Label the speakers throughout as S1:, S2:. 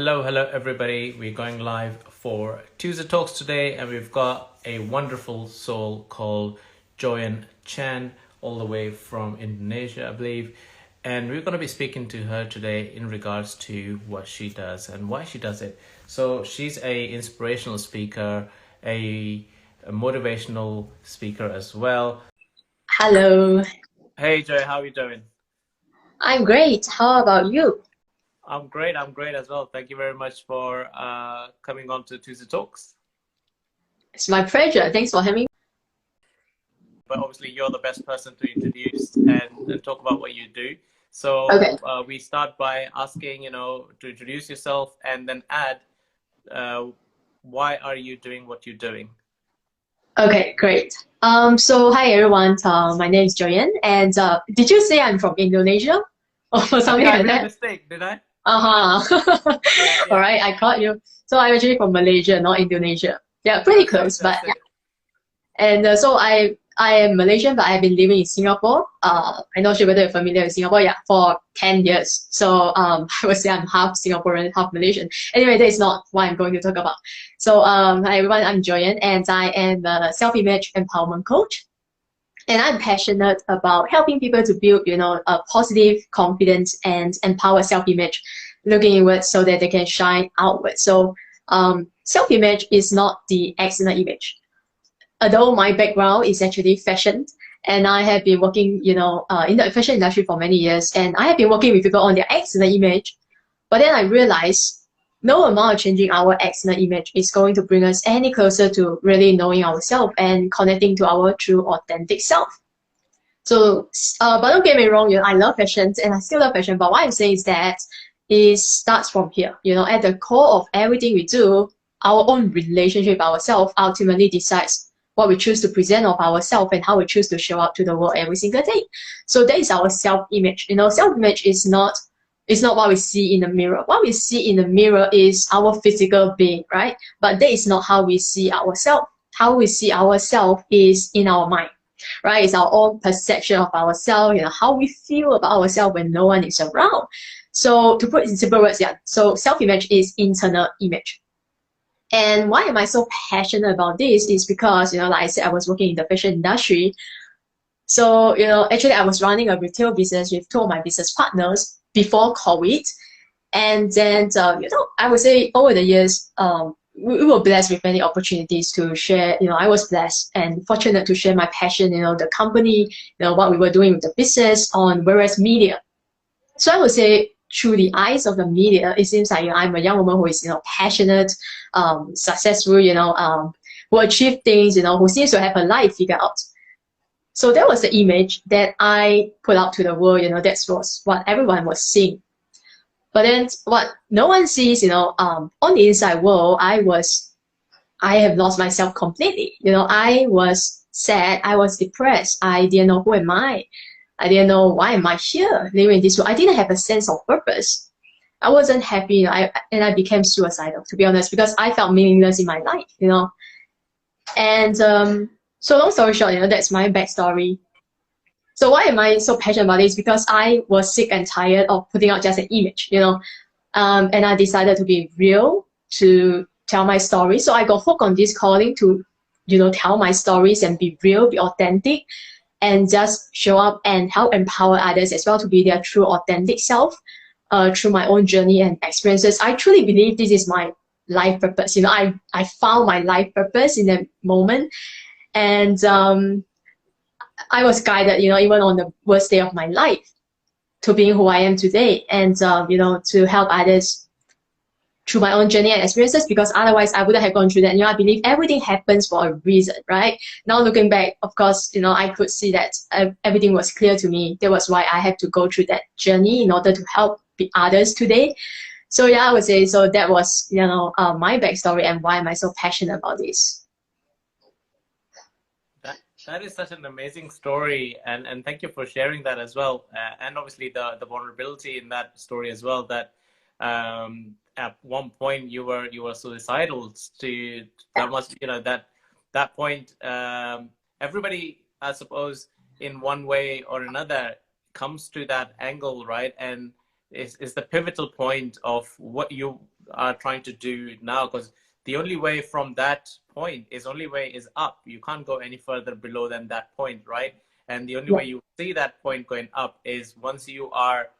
S1: Hello everybody. We're going live for Tuesday Talks today, and we've got a wonderful soul called Joyan Chan, all the way from Indonesia, I believe. And we're going to be speaking to her today in regards to what she does and why she does it. So she's a inspirational speaker, a motivational speaker as well.
S2: Hello,
S1: Hey Joy, how are you doing?
S2: I'm great. How about you?
S1: I'm great as well. Thank you very much for coming on to Tuesday Talks.
S2: It's my pleasure. Thanks for having me.
S1: But obviously you're the best person to introduce and talk about what you do.
S2: Okay,
S1: So we start by asking, to introduce yourself and then add, uh, why are you doing what you're doing?
S2: okay, great. So hi everyone. My name is Joyan, and did you say I'm from Indonesia or
S1: I think
S2: something
S1: I
S2: like
S1: made a
S2: that?
S1: mistake, did I?
S2: Uh-huh.
S1: Yeah,
S2: All
S1: yeah.
S2: right, I caught you. So I'm actually from Malaysia, not Indonesia. Yeah, pretty
S1: That's it,
S2: close, but
S1: that's
S2: yeah.
S1: it.
S2: And so I am Malaysian, but I've been living in Singapore. I'm not sure whether you're familiar with Singapore. Yeah, for 10 years. So I would say I'm half Singaporean, half Malaysian. Anyway, that is not what I'm going to talk about. So hi everyone, I'm Joyan, and I am a self-image empowerment coach. And I'm passionate about helping people to build, a positive, confident, and empower self-image, looking inward so that they can shine outward. So self-image is not the external image, although my background is actually fashion, and I have been working, in the fashion industry for many years, and I have been working with people on their external image. But then I realized no amount of changing our external image is going to bring us any closer to really knowing ourselves and connecting to our true authentic self. So, but don't get me wrong, I love fashion and I still love fashion. But what I'm saying is that it starts from here. At the core of everything we do, our own relationship with ourselves ultimately decides what we choose to present of ourselves and how we choose to show up to the world every single day. So that is our self-image. Self-image is not what we see in the mirror. What we see in the mirror is our physical being, right? But that is not how we see ourselves. How we see ourselves is in our mind, right? It's our own perception of ourselves, how we feel about ourselves when no one is around. So to put it in simple words, yeah. So self-image is internal image. And why am I so passionate about this is because, like I said, I was working in the fashion industry. So, actually I was running a retail business with two of my business partners before COVID. And then, I would say over the years, we were blessed with many opportunities to share. I was blessed and fortunate to share my passion, the company, what we were doing with the business on various media. So I would say through the eyes of the media, it seems like I'm a young woman who is, passionate, successful, who achieve things, who seems to have a life figured out. So that was the image that I put out to the world. That was what everyone was seeing. But then what no one sees, on the inside world, I have lost myself completely. I was sad, I was depressed, I didn't know who am I didn't know why am I here living in this world. I didn't have a sense of purpose. I wasn't happy, and I became suicidal, to be honest, because I felt meaningless in my life. And so long story short, that's my backstory. So why am I so passionate about this? Because I was sick and tired of putting out just an image, and I decided to be real, to tell my story. So I got hooked on this calling to, tell my stories and be real, be authentic, and just show up and help empower others as well to be their true authentic self, through my own journey and experiences. I truly believe this is my life purpose. I found my life purpose in that moment. And I was guided, even on the worst day of my life, to being who I am today, and to help others through my own journey and experiences, because otherwise I wouldn't have gone through that. I believe everything happens for a reason, right? Now looking back, of course, I could see that everything was clear to me. That was why I had to go through that journey in order to help the others today. So yeah, I would say, so that was, my backstory and why am I so passionate about this.
S1: That is such an amazing story, and thank you for sharing that as well. And obviously the vulnerability in that story as well. That at one point you were suicidal. To that must that point. Everybody, I suppose, in one way or another, comes to that angle, right? And is the pivotal point of what you are trying to do now, because the only way from that point is only way is up. You can't go any further below than that point, right? And the only
S2: Yeah.
S1: way you see that point going up is once you are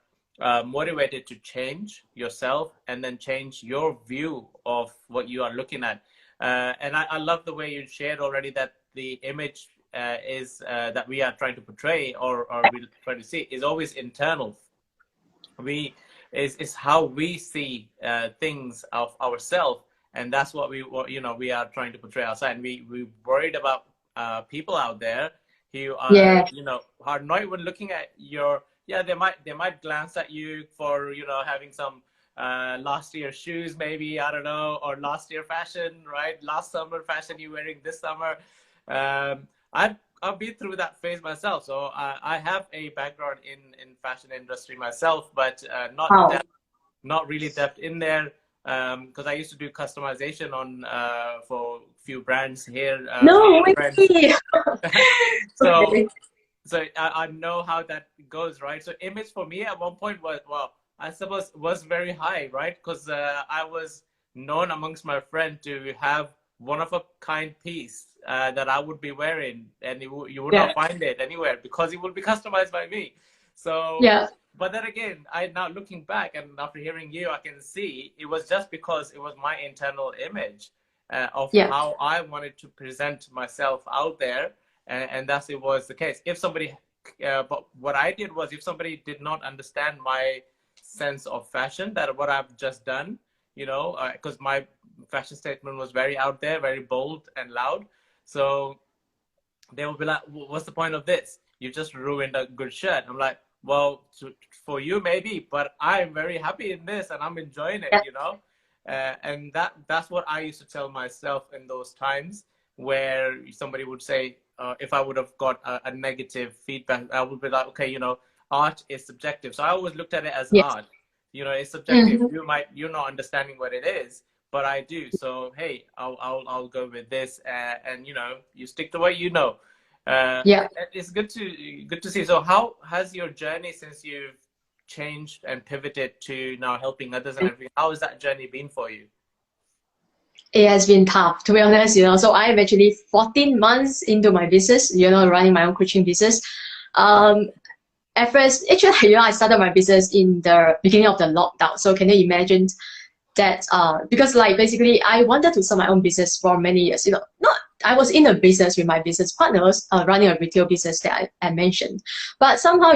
S1: motivated to change yourself and then change your view of what you are looking at. And I love the way you shared already that the image is that we are trying to portray, or we try to see, is always internal. We is how we see things of ourselves, and that's what we are trying to portray outside. And we worried about people out there who are
S2: Yeah.
S1: are not even looking at your, yeah, they might glance at you for having some last year shoes, maybe, I don't know, or last year fashion, right? Last summer fashion you wearing this summer. I've been through that phase myself, so I have a background in fashion industry myself, but
S2: Wow.
S1: not really depth in there, because I used to do customization on for few brands here, few
S2: No
S1: friends.
S2: way.
S1: so
S2: Okay.
S1: so I know how that goes, right? So image for me at one point was, well, I suppose was very high, right? Because I was known amongst my friends to have one of a kind piece that I would be wearing, and you would
S2: Yeah.
S1: not find it anywhere because it would be customized by me. So,
S2: Yeah.
S1: but then again, I now looking back and after hearing you, I can see it was just because it was my internal image of
S2: Yeah.
S1: how I wanted to present myself out there, and thus it was the case. If somebody, but what I did was, if somebody did not understand my sense of fashion, that what I've just done, because my fashion statement was very out there, very bold and loud. So they will be like, "What's the point of this? You just ruined a good shirt." I'm like, "Well, for you maybe, but I'm very happy in this and I'm enjoying it,
S2: Yeah.
S1: and that's what I used to tell myself in those times where somebody would say, if I would have got a negative feedback, I would be like, okay, art is subjective. So I always looked at it as
S2: Yes.
S1: art. It's subjective.
S2: Hmm.
S1: You're not understanding what it is, but I do. So hey, I'll go with this, and you stick to what you know.
S2: Yeah.
S1: It's good to see. So how has your journey, since you've changed and pivoted to now helping others and everything, how has that journey been for you?
S2: It has been tough, to be honest, So I'm actually 14 months into my business, running my own coaching business. Um, at first, actually, I started my business in the beginning of the lockdown. So can you imagine that? Because like basically, I wanted to start my own business for many years. Not I was in a business with my business partners, running a retail business that I mentioned, but somehow,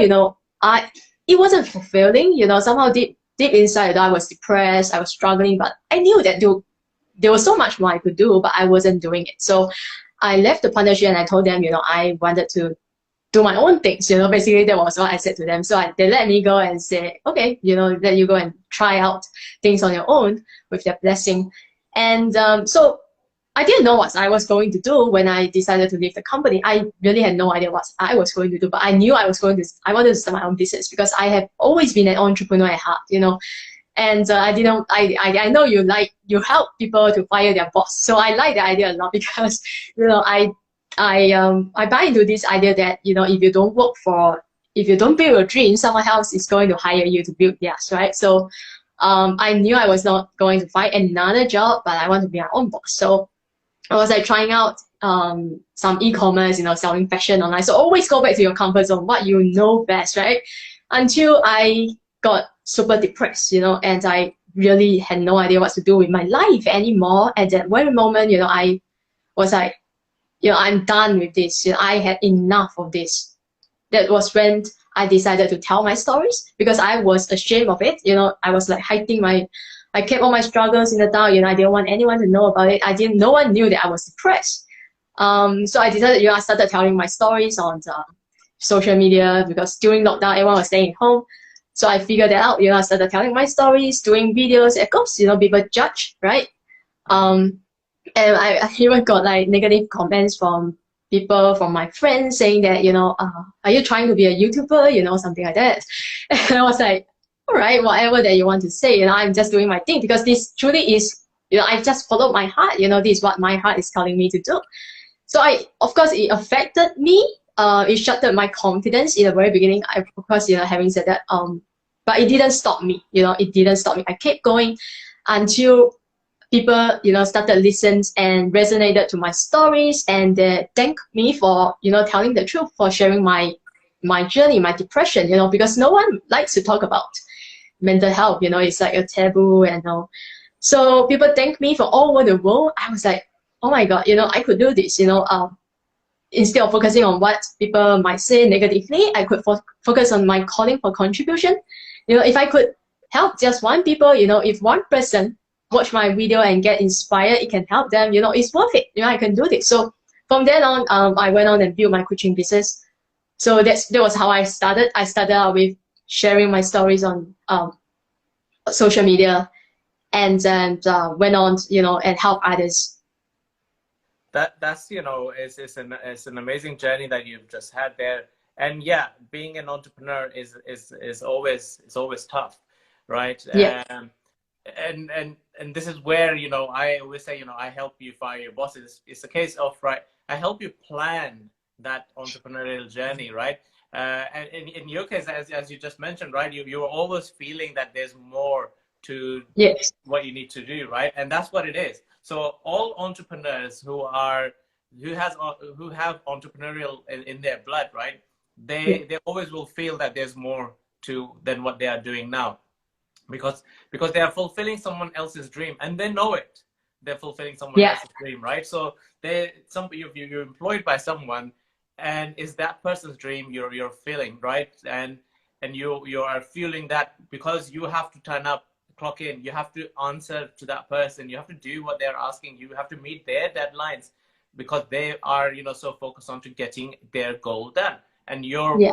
S2: I it wasn't fulfilling. Somehow deep inside, I was depressed. I was struggling, but I knew that there was so much more I could do, but I wasn't doing it. So I left the partnership and I told them, I wanted to do my own things. Basically that was what I said to them. So they let me go and say, okay, let you go and try out things on your own with their blessing. And so I didn't know what I was going to do when I decided to leave the company. I really had no idea what I was going to do, but I knew I wanted to start my own business because I have always been an entrepreneur at heart. And I didn't. I know you help people to fire their boss, so I like the idea a lot because I buy into this idea that if you don't build your dream, someone else is going to hire you to build theirs, right? So I knew I was not going to find another job, but I want to be my own boss. So I was like trying out some e-commerce, selling fashion online. So always go back to your comfort zone, what you know best, right? Until I got super depressed, and I really had no idea what to do with my life anymore. At that very moment, I was like, I'm done with this. I had enough of this. That was when I decided to tell my stories because I was ashamed of it. I was like I kept all my struggles in the dark. I didn't want anyone to know about it. No one knew that I was depressed. So I decided, I started telling my stories on social media because during lockdown, everyone was staying home. So I figured that out. I started telling my stories, doing videos. Of course, people judge, right? Um, and I even got like negative comments from people, from my friends saying that, are you trying to be a YouTuber, something like that. And I was like, all right, whatever that you want to say, I'm just doing my thing because this truly is, I just followed my heart, this is what my heart is telling me to do. So of course, it affected me. It shattered my confidence in the very beginning. Of course, having said that, But it didn't stop me, it didn't stop me. I kept going until people, started listening and resonated to my stories, and they thanked me for, telling the truth, for sharing my journey, my depression, because no one likes to talk about mental health, it's like a taboo and all. So people thank me from all over the world. I was like, oh my God, I could do this, instead of focusing on what people might say negatively, I could focus on my calling for contribution. If I could help just one people, if one person watch my video and get inspired, it can help them, it's worth it. I can do this. So from then on, I went on and built my coaching business. So that was how I started. I started out with sharing my stories on social media, and then went on, and help others.
S1: That's it's an amazing journey that you've just had there. And yeah, being an entrepreneur is always tough, right?
S2: Yeah,
S1: And this is where, I always say, I help you fire your bosses. It's a case of, right, I help you plan that entrepreneurial journey, right? And in your case, as you just mentioned, right, you're always feeling that there's more to
S2: yes,
S1: what you need to do, right? And that's what it is. So all entrepreneurs who have entrepreneurial in their blood, right?
S2: yeah,
S1: They always will feel that there's more to than what they are doing now, because they are fulfilling someone else's dream, and they know it. They're fulfilling someone
S2: yeah,
S1: else's dream, right? So you're employed by someone, and is that person's dream you're feeling, right? And you are feeling that because you have to turn up, clock in, you have to answer to that person, you have to do what they're asking, you have to meet their deadlines, because they are, so focused on to getting their goal done, and
S2: yeah,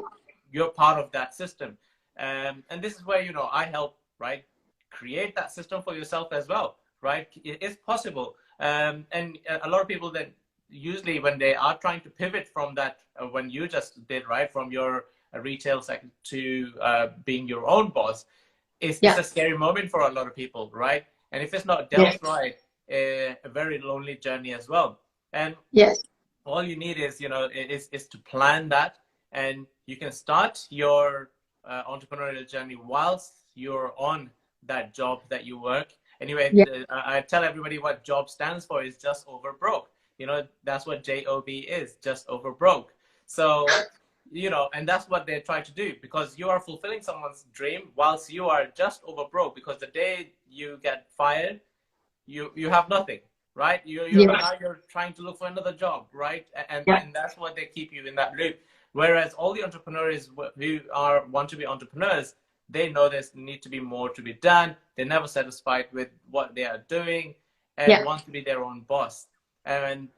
S1: you're part of that system. And this is where, I help, right, create that system for yourself as well, right? It's possible. And a lot of people that usually when they are trying to pivot from that, when you just did, right, from your retail sector to being your own boss, it's
S2: yeah,
S1: a scary moment for a lot of people, right? And if it's not
S2: yeah,
S1: dealt right, a very lonely journey as well. And
S2: yes,
S1: all you need is, is to plan that, and you can start your entrepreneurial journey whilst you're on that job that you work. Anyway,
S2: yeah,
S1: I tell everybody what job stands for is just over broke. That's what job is, just over broke. So, and that's what they try to do, because you are fulfilling someone's dream whilst you are just over broke, because the day you get fired, you have nothing, right? You're
S2: yeah,
S1: now you're trying to look for another job, right? and
S2: yeah,
S1: and that's what they keep you in that loop. Whereas all the entrepreneurs who want to be entrepreneurs, they know there's need to be more to be done. They're never satisfied with what they are doing, and
S2: yeah,
S1: want to be their own boss. And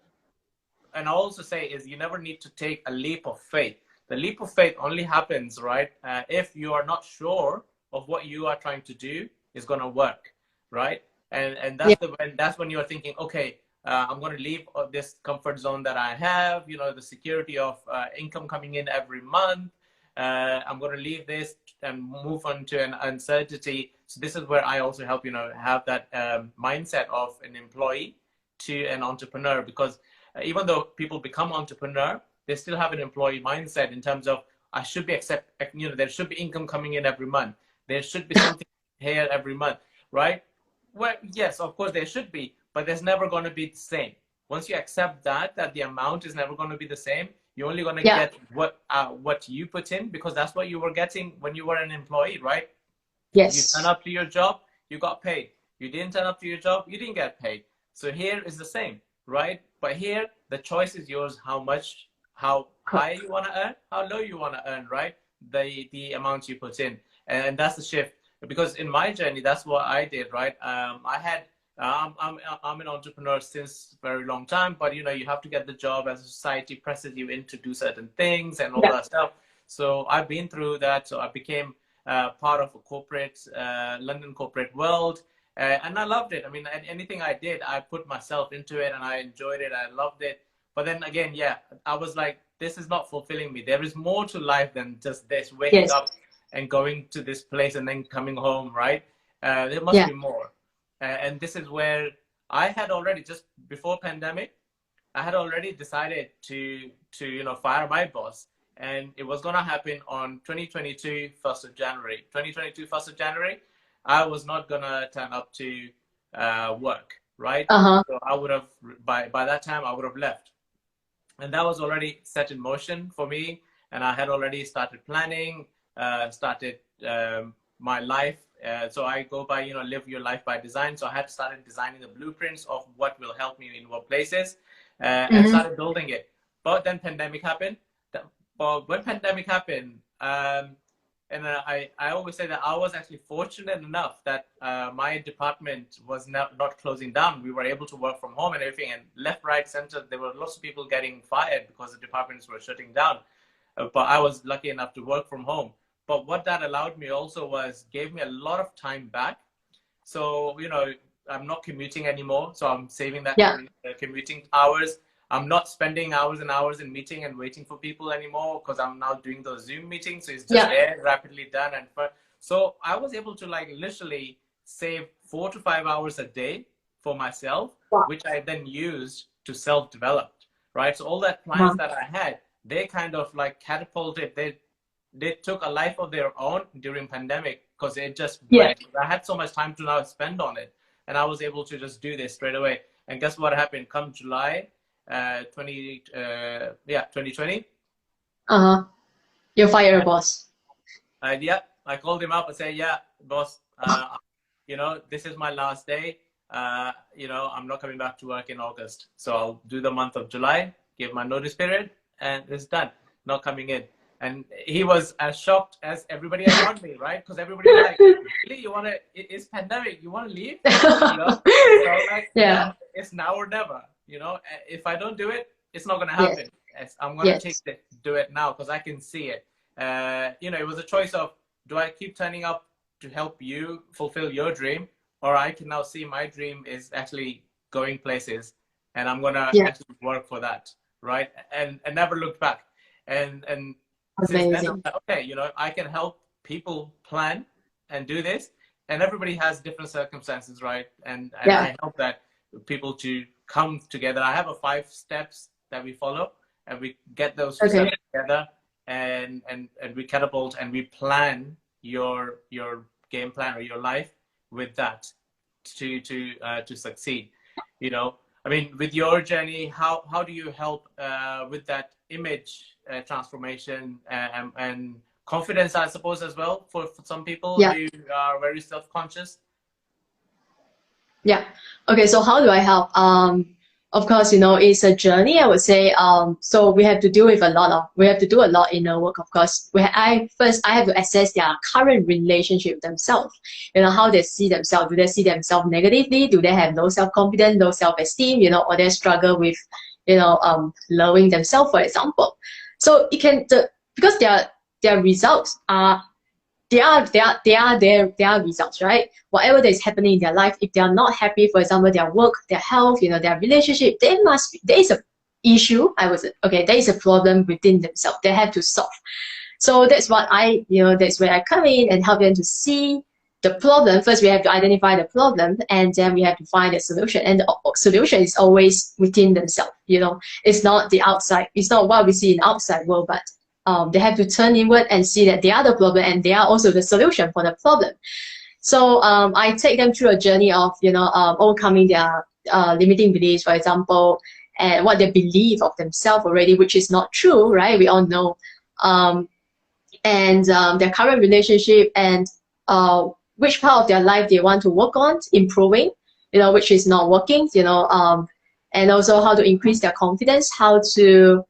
S1: I also say is, you never need to take a leap of faith. The leap of faith only happens, right, if you are not sure of what you are trying to do is going to work, right? And
S2: yeah,
S1: that's when you're thinking, okay, I'm going to leave this comfort zone that I have, the security of income coming in every month. I'm going to leave this and move on to an uncertainty. So this is where I also help, have that mindset of an employee to an entrepreneur, because even though people become entrepreneur, they still have an employee mindset in terms of, I should be there should be income coming in every month. There should be something here every month, right? Well, yes, of course there should be, but there's never going to be the same. Once you accept that the amount is never going to be the same, you're only going to
S2: yeah,
S1: get what you put in, because that's what you were getting when you were an employee, right? You turn
S2: yes,
S1: up to your job, you got paid. You didn't turn up to your job, you didn't get paid. So here is the same, right? But here, the choice is yours, how high you want to earn, how low you want to earn, right? The amount you put in. And that's the shift. Because in my journey, that's what I did, right? I'm an entrepreneur since a very long time, but you have to get the job as society presses you in to do certain things and all
S2: yeah,
S1: that stuff. So I've been through that. So I became part of a corporate, London corporate world. And I loved it. I mean, anything I did, I put myself into it, and I enjoyed it. I loved it. But then again, yeah, I was like, this is not fulfilling me. There is more to life than just this, waking
S2: yes,
S1: up and going to this place and then coming home, right? There must
S2: yeah,
S1: be more. And this is where I had already, just before pandemic, I had already decided to fire my boss and it was going to happen on 2022 1st of January. 2022 1st of January, I was not going to turn up to work, right?
S2: Uh-huh.
S1: So I would have, by that time, I would have left. And that was already set in motion for me. And I had already started planning, started my life. So I go by, live your life by design. So I had started designing the blueprints of what will help me in what places, and started building it. But then pandemic happened. But when pandemic happened, and I always say that I was actually fortunate enough that my department was not closing down. We were able to work from home and everything, and left, right, center, there were lots of people getting fired because the departments were shutting down. But I was lucky enough to work from home. But what that allowed me also was gave me a lot of time back. So, I'm not commuting anymore. So I'm saving that commuting hours. I'm not spending hours and hours in meeting and waiting for people anymore because I'm now doing those Zoom meetings. So it's just there, rapidly done. And so I was able to literally save 4 to 5 hours a day for myself, which I then used to self-develop, right? So all that plans that I had, they kind of catapulted. They took a life of their own during pandemic because it just went. I had so much time to now spend on it, and I was able to just do this straight away. And guess what happened? Come July 2020.
S2: You fire your boss.
S1: I called him up and said, yeah, boss, this is my last day. I'm not coming back to work in August. So I'll do the month of July, give my notice period, and it's done. Not coming in. And he was as shocked as everybody around me, right? Because everybody was like, really, it's pandemic, you want to leave? So it's now or never. If I don't do it, it's not going to happen. I'm going to do it now because I can see it. It was a choice of, do I keep turning up to help you fulfill your dream, or I can now see my dream is actually going places, and I'm going to actually work for that, right? And never look back. And since then, I'm like, okay, I can help people plan and do this, and everybody has different circumstances, right? And I help that people to come together. I have 5 steps that we follow, and we get those steps together, and we catapult and we plan your game plan or your life with that to succeed. I mean, with your journey, how do you help with that image transformation and confidence, I suppose, as well, for some people who are very self-conscious?
S2: Okay, so how do I help? Of course, it's a journey, I would say. So we have to do a lot in the work, of course. I have to assess their current relationship with themselves. How they see themselves. Do they see themselves negatively? Do they have no self-confidence, no self-esteem, or they struggle with, loving themselves, for example. So it can, because their results are, they are their results, right? Whatever that is happening in their life, if they are not happy, for example, their work, their health, their relationship, there is an issue. There is a problem within themselves. They have to solve. So that's what that's where I come in and help them to see the problem. First, we have to identify the problem, and then we have to find a solution. And the solution is always within themselves. It's not the outside. It's not what we see in the outside world, but they have to turn inward and see that they are the problem and they are also the solution for the problem. So I take them through a journey of overcoming their limiting beliefs, for example, and what they believe of themselves already, which is not true, right? We all know. And their current relationship and which part of their life they want to work on improving, which is not working, and also how to increase their confidence, how to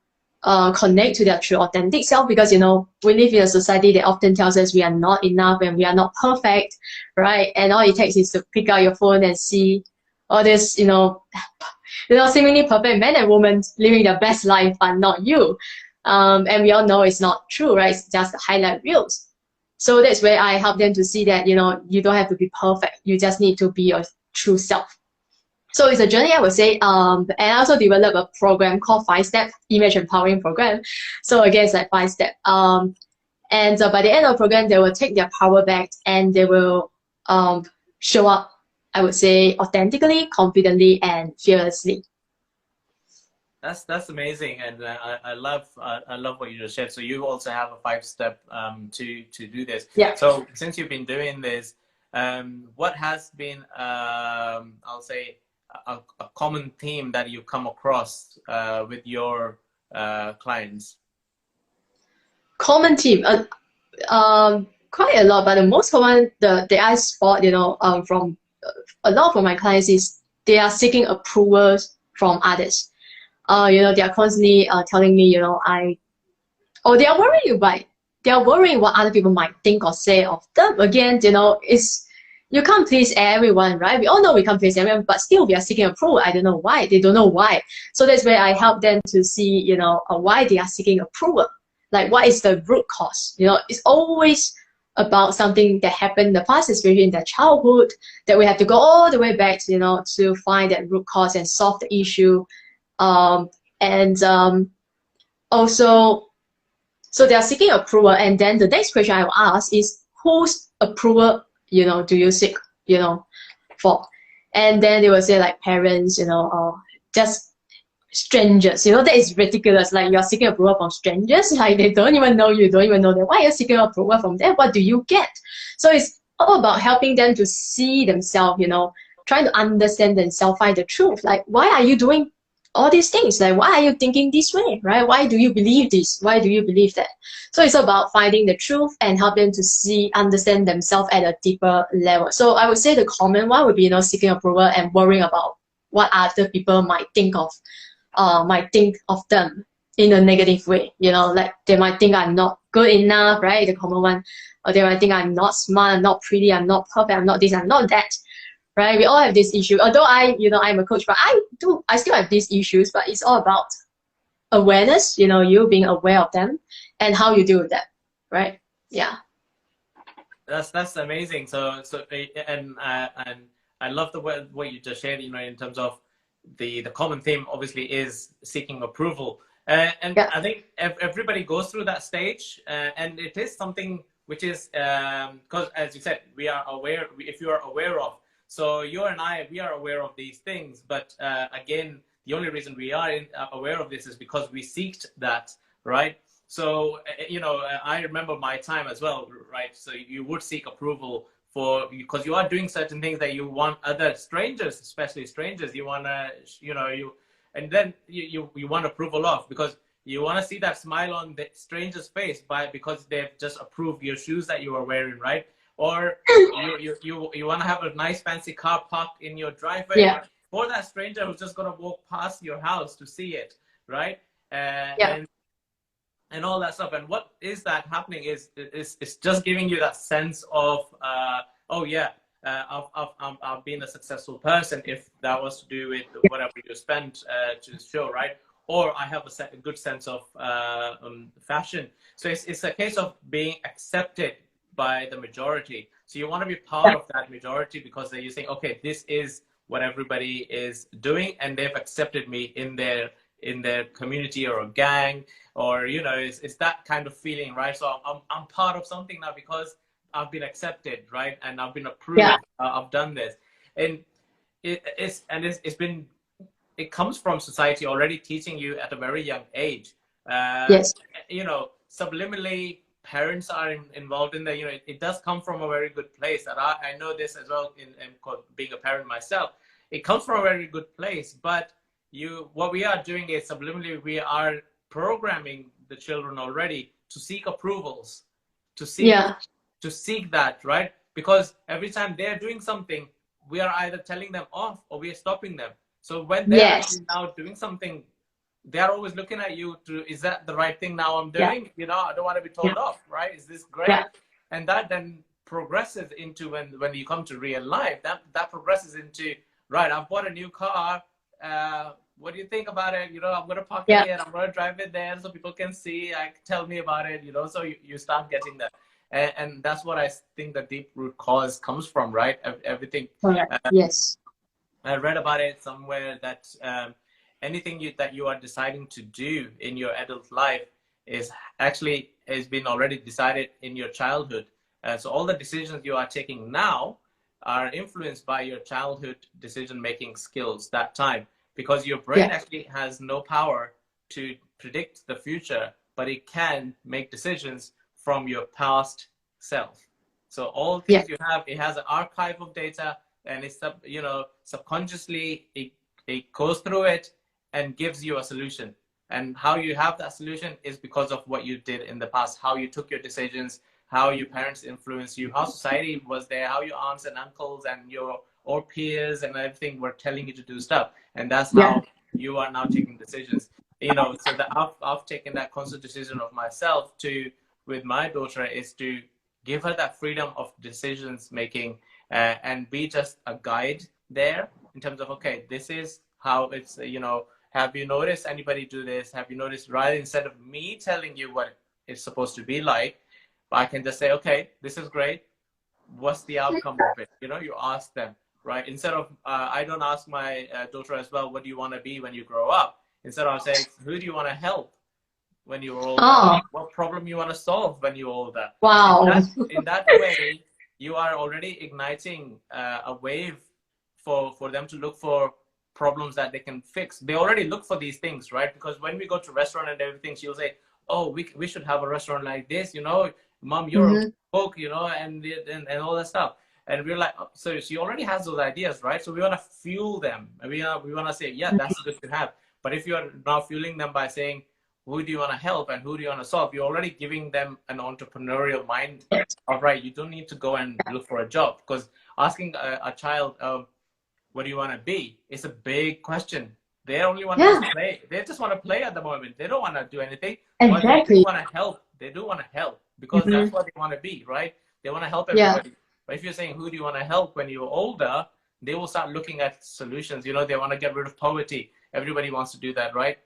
S2: connect to their true authentic self, because we live in a society that often tells us we are not enough and we are not perfect, right? And all it takes is to pick out your phone and see all this seemingly perfect men and women living their best life, but not you. And we all know it's not true, right? It's just the highlight reels. So that's where I help them to see that you don't have to be perfect, you just need to be your true self. So it's a journey, I would say, and I also developed a program called 5-Step Image Empowering Program. So again, it's like 5-step. And by the end of the program, they will take their power back and they will show up, I would say, authentically, confidently, and fearlessly.
S1: That's amazing, and I love what you just shared. So you also have a 5 step to do this.
S2: Yeah.
S1: So since you've been doing this, what has been I'll say a common theme that you come across with your clients?
S2: Common theme, quite a lot, but the most common that I spot, from a lot of my clients is they are seeking approvals from others. They are constantly telling me, they are worried about, they are worrying what other people might think or say of them. Again, it's, you can't please everyone, right? We all know we can't please everyone, but still we are seeking approval. I don't know why. They don't know why. So that's where I help them to see, why they are seeking approval. Like, what is the root cause? It's always about something that happened in the past, especially in their childhood, that we have to go all the way back, to find that root cause and solve the issue. And also, so they are seeking approval, and then the next question I will ask is, whose approval, do you seek, for? And then they will say like parents, or just strangers. That is ridiculous. Like, you're seeking approval from strangers, like they don't even know you, don't even know them. Why are you seeking approval from them? What do you get? So it's all about helping them to see themselves, trying to understand themselves, find the truth. Like, why are you doing all these things? Like, why are you thinking this way, right? Why do you believe this? Why do you believe that? So it's about finding the truth and help them to see, understand themselves at a deeper level. So I would say the common one would be, seeking approval and worrying about what other people might think of them in a negative way. Like, they might think I'm not good enough, right? The common one. Or they might think I'm not smart, I'm not pretty, I'm not perfect, I'm not this, I'm not that. Right? We all have this issue. Although I'm a coach, but I still have these issues, but it's all about awareness, you being aware of them and how you deal with them. Right? Yeah.
S1: That's amazing. And I love the way what you just shared, in terms of the common theme obviously is seeking approval. And
S2: Yeah.
S1: I think everybody goes through that stage, and it is something which is, because as you said, we are aware, if you are aware of. So you and I, we are aware of these things, but again, the only reason we are aware of this is because we seeked that, right? So, I remember my time as well, right? So you would seek approval because you are doing certain things that you want other strangers, especially strangers, you want to, and then you want approval of, because you want to see that smile on the stranger's face because they've just approved your shoes that you are wearing, right? Or you want to have a nice fancy car parked in your driveway,
S2: Yeah.
S1: for that stranger who's just going to walk past your house to see it, right?
S2: Yeah.
S1: And all that stuff. And what is that happening is it's just giving you that sense of oh yeah, I've been a successful person, if that was to do with whatever you spent to show, right? Or I have a good sense of fashion. So it's a case of being accepted by the majority. So you want to be part of that majority because you're saying, okay, this is what everybody is doing, and they've accepted me in their community or a gang, or it's that kind of feeling, right? So I'm part of something now because I've been accepted, right? And I've been approved.
S2: Yeah.
S1: I've done this, and it comes from society already teaching you at a very young age.
S2: Yes.
S1: Subliminally, parents are involved in that. It does come from a very good place, and I know this as well in being a parent myself. It comes from a very good place, but what we are doing is subliminally we are programming the children already to seek approvals, to seek that, right? Because every time they're doing something, we are either telling them off or we are stopping them. So when they're actually now doing something, they're always looking at you is that the right thing now I'm doing? I don't want to be told off, right? Is this great?
S2: Yeah.
S1: And that then progresses into when you come to real life, that progresses into, right, I've bought a new car. What do you think about it? I'm going to park it here. I'm going to drive it there so people can see, tell me about it, so you start getting that. And that's what I think the deep root cause comes from, right? Everything.
S2: Yes.
S1: I read about it somewhere that anything that you are deciding to do in your adult life has been already decided in your childhood. So all the decisions you are taking now are influenced by your childhood decision-making skills that time. because your brain actually has no power to predict the future, but it can make decisions from your past self. So all things you have, it has an archive of data, and it's subconsciously it goes through it and gives you a solution. And how you have that solution is because of what you did in the past, how you took your decisions, how your parents influenced you, how society was there, how your aunts and uncles and your or peers and everything were telling you to do stuff. And that's how you are now taking decisions. So that I've taken that conscious decision of myself with my daughter is to give her that freedom of decisions making, and be just a guide there in terms of, okay, this is how it's, have you noticed anybody do this? Have you noticed, rather instead of me telling you what it's supposed to be like, I can just say, okay, this is great. What's the outcome of it? You ask them, right? Instead of, I don't ask my daughter as well, what do you want to be when you grow up? Instead of saying, who do you want to help when you're older? What problem you want to solve when you're older?
S2: Wow.
S1: In that way, you are already igniting a wave for them to look for problems that they can fix. They already look for these things, right? Because when we go to restaurant and everything, she'll say, oh, we should have a restaurant like this, Mom, you're a cook, and all that stuff. And we're like, oh, so she already has those ideas, right? So we want to fuel them. And we want to say, yeah, that's good to have. But if you are now fueling them by saying, who do you want to help and who do you want to solve, you're already giving them an entrepreneurial mind. All right, you don't need to go and look for a job, because asking a child, what do you want to be? It's a big question. They only want to play. They just want to play at the moment. They don't want to do anything.
S2: Exactly.
S1: But they do want to help. They do want to help because that's what they want to be, right? They want to help everybody. But if you're saying, who do you want to help when you're older, they will start looking at solutions. They want to get rid of poverty. Everybody wants to do that, right?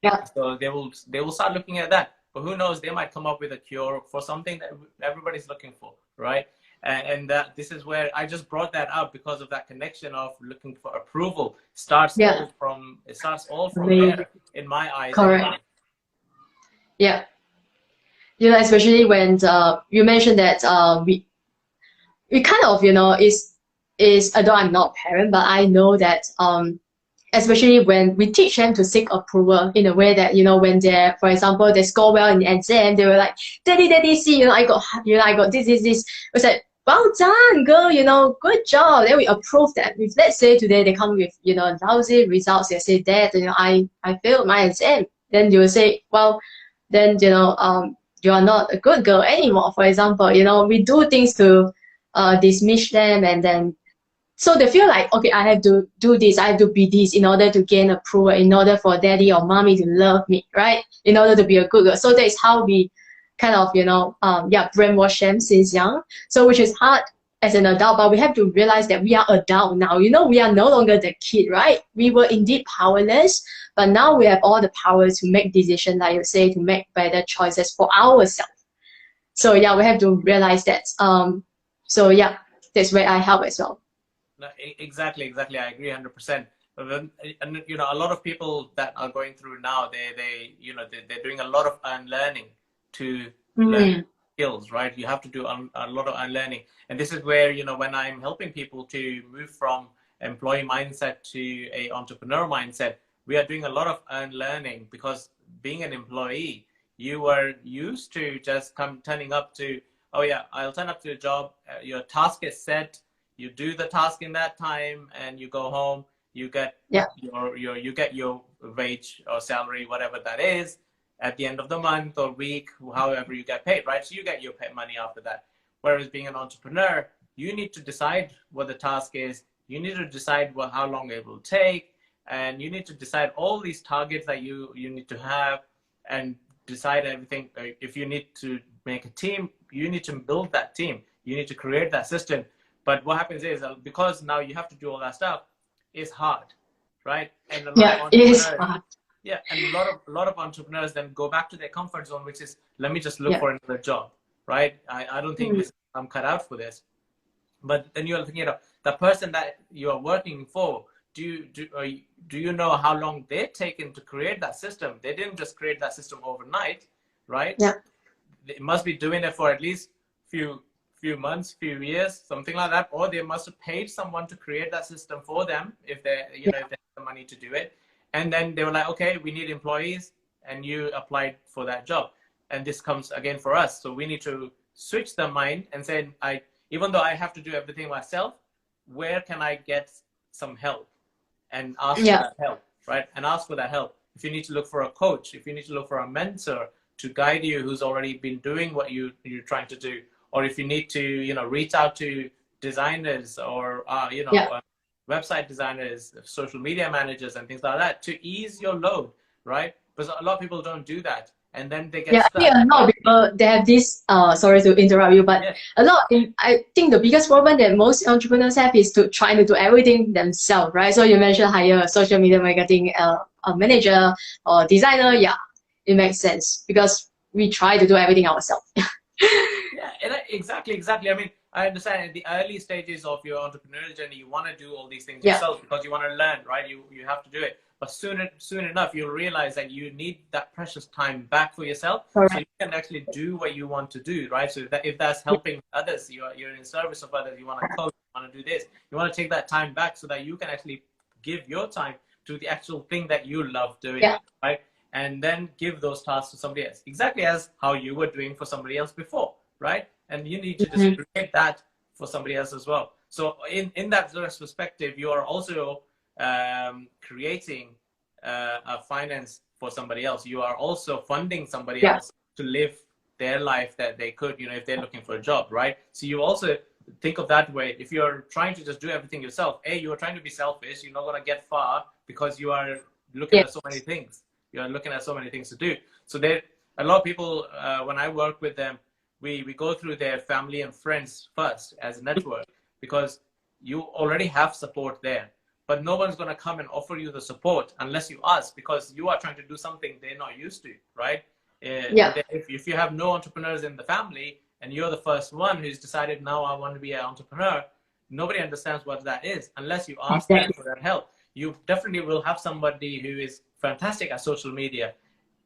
S2: Yeah.
S1: So they will start looking at that. But who knows? They might come up with a cure for something that everybody's looking for, right? And this is where I just brought that up, because of that connection of looking for approval. It starts all from there, in my eyes.
S2: Correct. Yeah. Especially when you mentioned that we kind of, although I'm not a parent, but I know that especially when we teach them to seek approval in a way that, when they're, for example, they score well in the exam, they were like, daddy, see, I got this. It's like, well done, girl, good job. Then we approve that. If let's say today they come with, lousy results, they say, Dad, I failed my exam. Then you will say, well, then, you are not a good girl anymore. For example, we do things to dismiss them, and then so they feel like, okay, I have to do this, I have to be this in order to gain approval, in order for daddy or mommy to love me, right? In order to be a good girl. So that is how we kind of, brainwash them since young. So which is hard as an adult, but we have to realize that we are adult now. We are no longer the kid, right? We were indeed powerless, but now we have all the power to make decisions, like you say, to make better choices for ourselves. So we have to realize that. That's where I help as well.
S1: No, exactly. I agree 100%. And a lot of people that are going through now, they're doing a lot of unlearning to learn skills, right? You have to do a lot of unlearning, and this is where when I'm helping people to move from employee mindset to a entrepreneur mindset, we are doing a lot of unlearning, because being an employee, you were used to just turning up to, oh yeah, I'll turn up to a job, your task is set. You do the task in that time, and you go home. You get your wage or salary, whatever that is, at the end of the month or week, however you get paid, right? So you get your money after that. Whereas being an entrepreneur, you need to decide what the task is. You need to decide how long it will take, and you need to decide all these targets that you need to have, and decide everything. If you need to make a team, you need to build that team. You need to create that system. But what happens is, because now you have to do all that stuff, it's hard, right? And
S2: it is hard.
S1: Yeah, and a lot of entrepreneurs then go back to their comfort zone, which is, let me just look for another job, right? I don't think I'm cut out for this. But then you're thinking, the person that you are working for, do you know how long they've taken to create that system? They didn't just create that system overnight, right?
S2: Yeah.
S1: They must be doing it for at least few months, few years, something like that, or they must have paid someone to create that system for them if they, you know, if they have the money to do it. And then they were like, okay, we need employees, and you applied for that job. And this comes again for us. So we need to switch the mind and say, even though I have to do everything myself, where can I get some help? And ask for that help, right? And ask for that help. If you need to look for a coach, if you need to look for a mentor to guide you who's already been doing what you're trying to do, or if you need to, you know, reach out to designers or, website designers, social media managers and things like that to ease your load, right? Because a lot of people don't do that. And then they get stuck.
S2: I think a lot of people, they have this, sorry to interrupt you, but I think the biggest problem that most entrepreneurs have is to try to do everything themselves, right? So you mentioned hire a social media marketing a manager or designer. Yeah, it makes sense because we try to do everything ourselves.
S1: Exactly. I mean, I understand in the early stages of your entrepreneurial journey, you want to do all these things yourself because you want to learn, right? You have to do it. But soon enough, you'll realize that you need that precious time back for yourself, so you can actually do what you want to do, right? So that if that's helping others, you're in service of others, you want to coach, you want to do this, you want to take that time back so that you can actually give your time to the actual thing that you love doing, right? And then give those tasks to somebody else, exactly as how you were doing for somebody else before, right? And you need to just create that for somebody else as well. So in that perspective, you are also creating a finance for somebody else. You are also funding somebody else to live their life that they could, you know, if they're looking for a job, right? So you also think of that way. If you're trying to just do everything yourself, you are trying to be selfish. You're not going to get far because you are looking at so many things. You are looking at so many things to do. So there, a lot of people, when I work with them, we go through their family and friends first as a network because you already have support there. But no one's going to come and offer you the support unless you ask, because you are trying to do something they're not used to, right? If you have no entrepreneurs in the family and you're the first one who's decided, now I want to be an entrepreneur, nobody understands what that is unless you ask them for that help. You definitely will have somebody who is fantastic at social media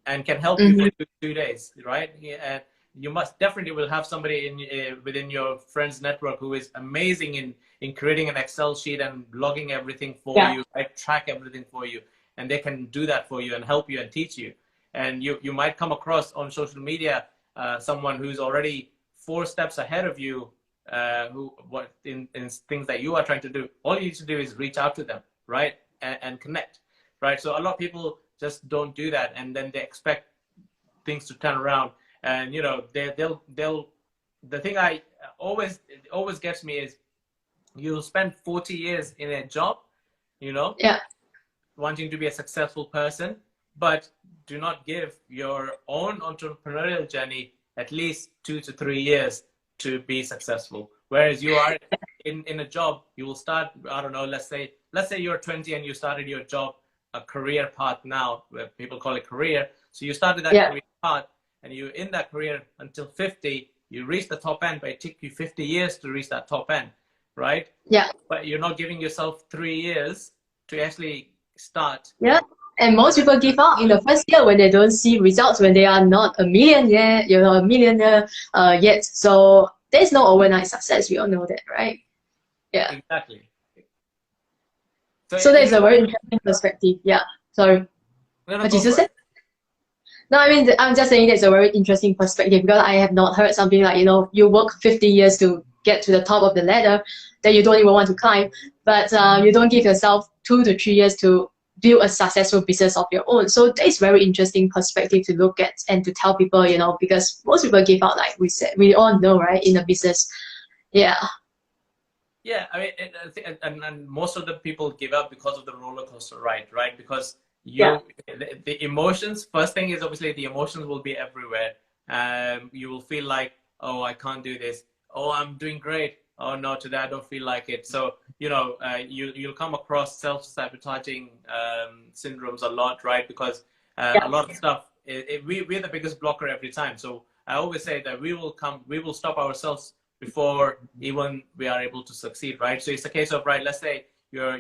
S1: and can help you for 2 days, right? And you must definitely will have somebody in within your friends network who is amazing in creating an Excel sheet and logging everything for you, right? Track everything for you, and they can do that for you and help you and teach you. And you might come across on social media someone who's already 4 steps ahead of you, in things that you are trying to do. All you need to do is reach out to them, right? And connect, right? So a lot of people just don't do that, and then they expect things to turn around. And you know, they'll the thing always gets me is you'll spend 40 years in a job, you know, wanting to be a successful person, but do not give your own entrepreneurial journey at least 2 to 3 years to be successful. Whereas you are in a job, you will start, I don't know, let's say you're 20 and you started your job, a career path now, where people call it career. So you started that career path, and you're in that career until 50, you reach the top end, but it took you 50 years to reach that top end, right? But you're not giving yourself 3 years to actually start.
S2: And most people give up in the first year when they don't see results, when they are not a millionaire, yet. So there's no overnight success. We all know that, right?
S1: Exactly.
S2: So there's a very interesting perspective. Sorry. What did you say? No, I mean, I'm just saying that's a very interesting perspective, because I have not heard something like, you know, you work 50 years to get to the top of the ladder that you don't even want to climb, but you don't give yourself 2 to 3 years to build a successful business of your own. So that's very interesting perspective to look at and to tell people, you know, because most people give up, like we said, we all know, right, in a business.
S1: I mean, and most of the people give up because of the roller coaster ride, right? Because the emotions, first thing is obviously the emotions will be everywhere. You will feel like, oh, I can't do this. Oh, I'm doing great. Oh no, today I don't feel like it. So, you know, you'll come across self-sabotaging syndromes a lot, right? Because a lot of stuff, we're the biggest blocker every time. So I always say that we will stop ourselves before even we are able to succeed, right? So it's a case of, right, let's say you're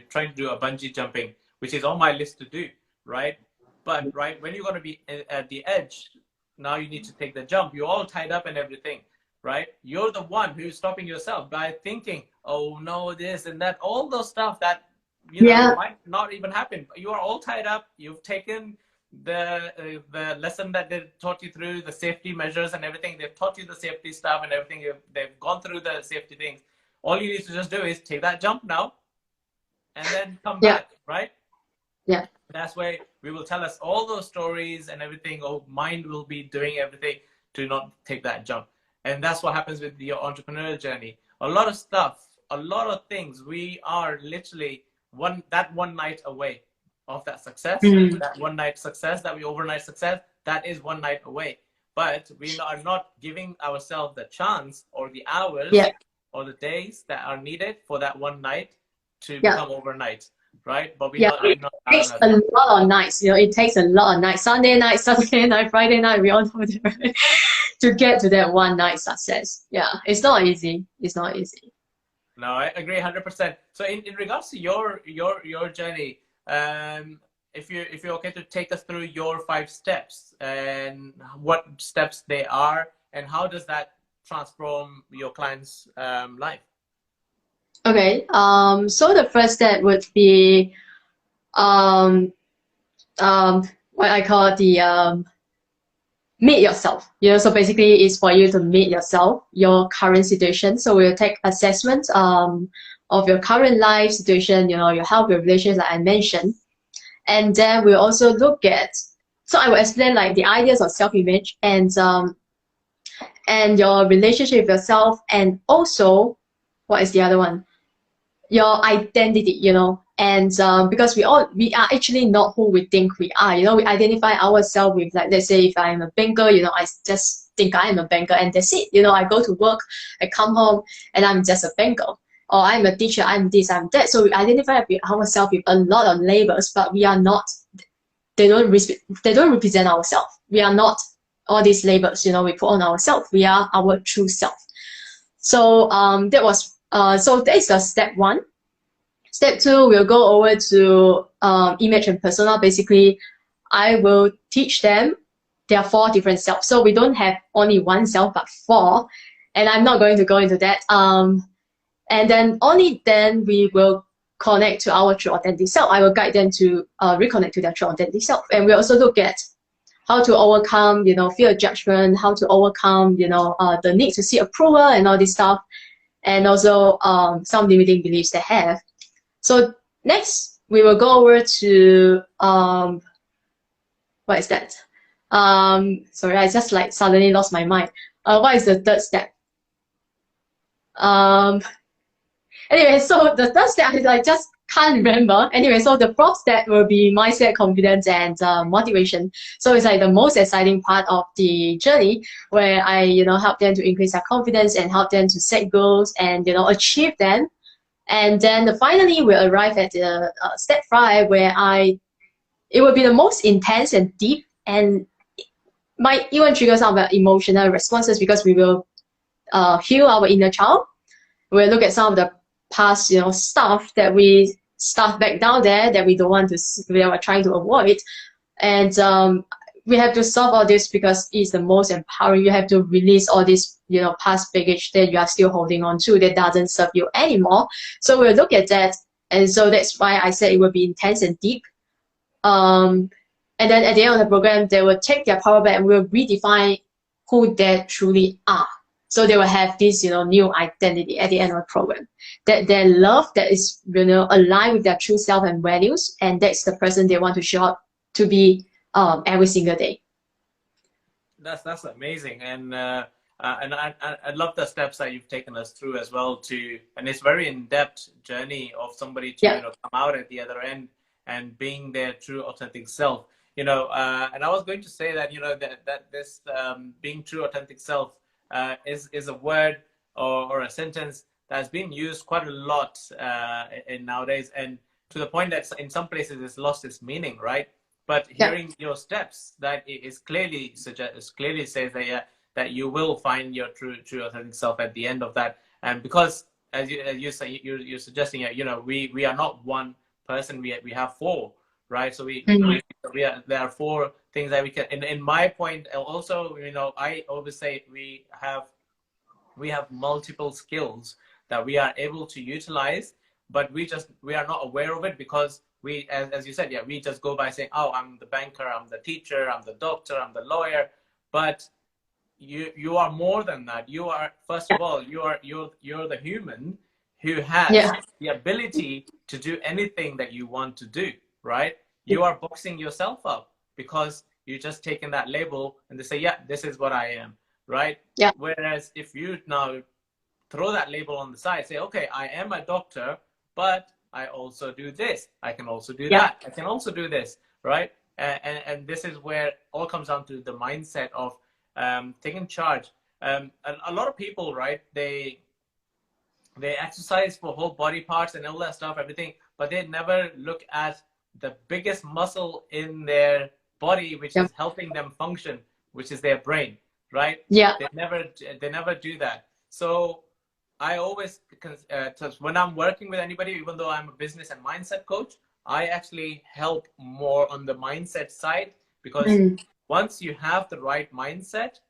S1: trying to do a bungee jumping, which is on my list to do, right? But right when you're going to be at the edge, now you need to take the jump. You're all tied up and everything, right? You're the one who's stopping yourself by thinking, oh no, this and that, all those stuff that, you know,
S2: Yeah,
S1: might not even happen. You are all tied up. You've taken the lesson that they taught you through the safety measures and everything. They've taught you the safety stuff and everything. They've gone through the safety things. All you need to just do is take that jump now and then come
S2: yeah,
S1: back, right?
S2: yeah.
S1: That's why we will tell us all those stories and everything. Oh, mind will be doing everything to not take that jump. And that's what happens with your entrepreneurial journey. A lot of stuff, a lot of things, we are literally one night away of that success.
S2: Mm.
S1: That one night success, that we overnight success, that is one night away. But we are not giving ourselves the chance or the hours
S2: Yeah,
S1: or the days that are needed for that one night to
S2: yeah,
S1: become overnight, right? But
S2: yeah.
S1: we're
S2: It
S1: not
S2: takes
S1: allowing
S2: a
S1: ourselves.
S2: lot of nights. You know, it takes a lot of nights. Sunday night, Saturday night, Friday night. We all know that, right? To get to that one night success. Yeah, it's not easy. It's not easy.
S1: No, I agree 100%. So in regards to your journey, if you're okay to take us through your 5 steps and what steps they are and how does that transform your client's life?
S2: Okay. So the first step would be um what I call the meet yourself. You know, so basically it's for you to meet yourself, your current situation. So we'll take assessment of your current life situation, you know, your health, your relations, like I mentioned. And then we'll also look at, so I will explain like the ideas of self-image and your relationship with yourself, and also what is the other one? Your identity, you know. And because we are actually not who we think we are, you know. We identify ourselves with, like, let's say if I'm a banker, you know, I just think I am a banker and that's it, you know. I go to work, I come home, and I'm just a banker. Or I'm a teacher, I'm this, I'm that. So we identify with ourselves with a lot of labels, but we are not, they don't represent ourselves. We are not all these labels, you know, we put on ourselves. We are our true self. So so that is the step one. Step two, we'll go over to image and persona. Basically, I will teach them there are 4 different selves. So we don't have only one self, but 4. And I'm not going to go into that. And then only then we will connect to our true authentic self. I will guide them to reconnect to their true authentic self. And we also look at how to overcome, you know, fear of judgment, how to overcome, you know, the need to seek approval and all this stuff. And also some limiting beliefs they have. So next, we will go over to, what is that? Sorry, I just like suddenly lost my mind. What is the third step? Anyway, so the third step, I just can't remember. Anyway, so the fourth step will be mindset, confidence, and motivation. So it's like the most exciting part of the journey, where I, you know, help them to increase their confidence and help them to set goals and, you know, achieve them. And then finally, we'll arrive at the step 5, where it will be the most intense and deep, and might even trigger some of the emotional responses, because we will heal our inner child. We'll look at some of the past, you know, stuff that we stuff back down there that we don't want to, we are trying to avoid. And we have to solve all this because it's the most empowering. You have to release all this, you know, past baggage that you are still holding on to that doesn't serve you anymore. So we'll look at that. And so that's why I said it will be intense and deep. And then at the end of the program, they will take their power back and will redefine who they truly are. So they will have this, you know, new identity at the end of the program. That their love that is, you know, aligned with their true self and values, and that's the person they want to show up to be every single day.
S1: That's amazing, and I love the steps that you've taken us through as well. And it's very in-depth journey of somebody to,
S2: Yeah.
S1: you know, come out at the other end and being their true authentic self. You know, and I was going to say that, you know, that this being true authentic self is a word or a sentence that's been used quite a lot in nowadays, and to the point that in some places it's lost its meaning, right? But
S2: Yeah.
S1: hearing your steps, that it is clearly says that that you will find your true authentic self at the end of that. And because as you say, you're suggesting, you know, we are not one person, we have 4, right? So
S2: Mm.
S1: there are four things that we can. In my point, also, you know, I always say we have multiple skills that we are able to utilize, but we are not aware of it because we, as you said, yeah, we just go by saying, oh, I'm the banker, I'm the teacher, I'm the doctor, I'm the lawyer, but you are more than that. You are, first
S2: Yeah.
S1: of all, you're the human who has
S2: Yeah.
S1: the ability to do anything that you want to do, right? You are boxing yourself up because you just taken that label and they say, yeah, this is what I am, right?
S2: Yeah.
S1: Whereas if you now throw that label on the side, say, okay, I am a doctor, but I also do this, I can also do
S2: Yeah.
S1: that, I can also do this, right? And this is where all comes down to the mindset of taking charge. A lot of people, right, they exercise for whole body parts and all that stuff, everything, but they never look at the biggest muscle in their body, which
S2: Yeah.
S1: is helping them function, which is their brain, right?
S2: Yeah.
S1: They never do that. So I always, when I'm working with anybody, even though I'm a business and mindset coach, I actually help more on the mindset side because
S2: Mm.
S1: once you have the right mindset,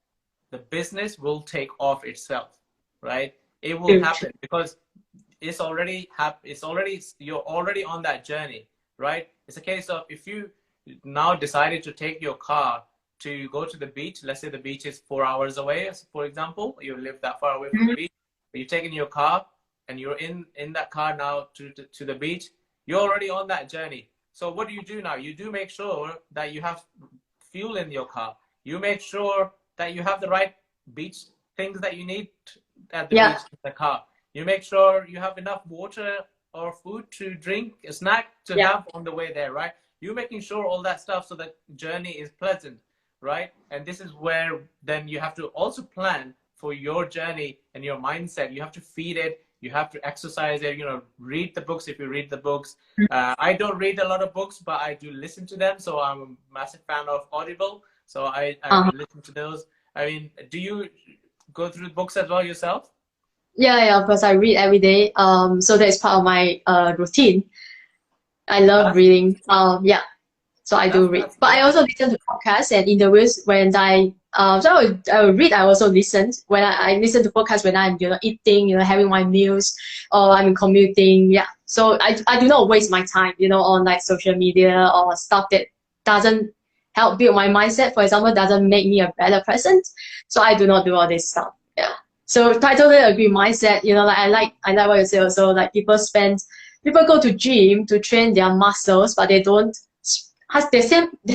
S1: the business will take off itself, right? It will
S2: True. True.
S1: happen because it's already you're already on that journey, right? It's a case of if you now decided to take your car to go to the beach. Let's say the beach is 4 hours away, for example. You live that far away from the
S2: Mhm.
S1: beach, but you're taking your car and you're in that car now to the beach. You're already on that journey. So what do you do now? You do make sure that you have fuel in your car. You make sure that you have the right beach things that you need at the
S2: Yeah.
S1: beach in the car. You make sure you have enough water or food to drink, a snack to
S2: Yeah.
S1: have on the way there, right? You making sure all that stuff so that journey is pleasant, right? And this is where then you have to also plan for your journey and your mindset. You have to feed it. You have to exercise it. You know, read the books if you read the books. I don't read a lot of books, but I do listen to them. So I'm a massive fan of Audible. So I
S2: Uh-huh.
S1: listen to those. I mean, do you go through books as well yourself?
S2: Yeah, yeah, of course I read every day. So that's part of my routine. I love
S1: That's
S2: reading. Yeah, so I do read.
S1: that's
S2: But I
S1: good.
S2: also listen to podcasts and interviews when so I will read, I also listen. When I listen to podcasts when I'm, eating, having my meals or I'm commuting. Yeah. So I do not waste my time, on like social media or stuff that doesn't help build my mindset, for example, doesn't make me a better person. So I do not do all this stuff. Yeah. So I totally agree. Mindset, like I like what you say also. Like people go to gym to train their muscles, but they don't. They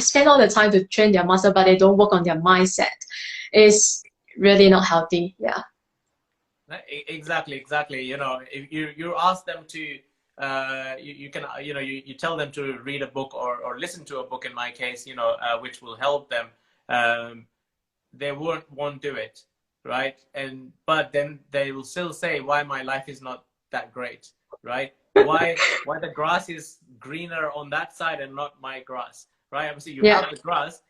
S2: spend all the time to train their muscle, but they don't work on their mindset. It's really not healthy. Yeah.
S1: Exactly, exactly. You know, if you ask them to, you can, you tell them to read a book or listen to a book in my case, which will help them. Um, they won't do it, right? And but then they will still say why my life is not that great, right? Why the grass is greener on that side and not my grass, right? Obviously, you
S2: Yeah.
S1: have the grass,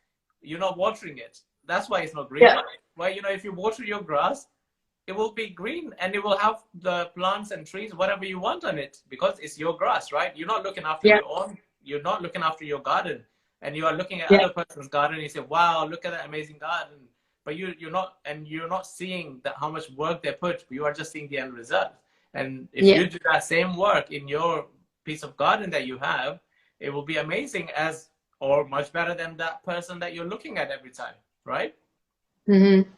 S1: you're not watering it. That's why it's not green.
S2: Yeah.
S1: Why, if you water your grass, it will be green and it will have the plants and trees, whatever you want on it, because it's your grass, right? You're not looking after
S2: Yeah.
S1: your own, you're not looking after your garden, and you are looking at
S2: Yeah.
S1: other person's garden and you say, wow, look at that amazing garden. But you're not seeing that how much work they put, you are just seeing the end result. And if
S2: Yeah.
S1: you do that same work in your piece of garden that you have, it will be amazing as or much better than that person that you're looking at every time, right?
S2: Mm-hmm.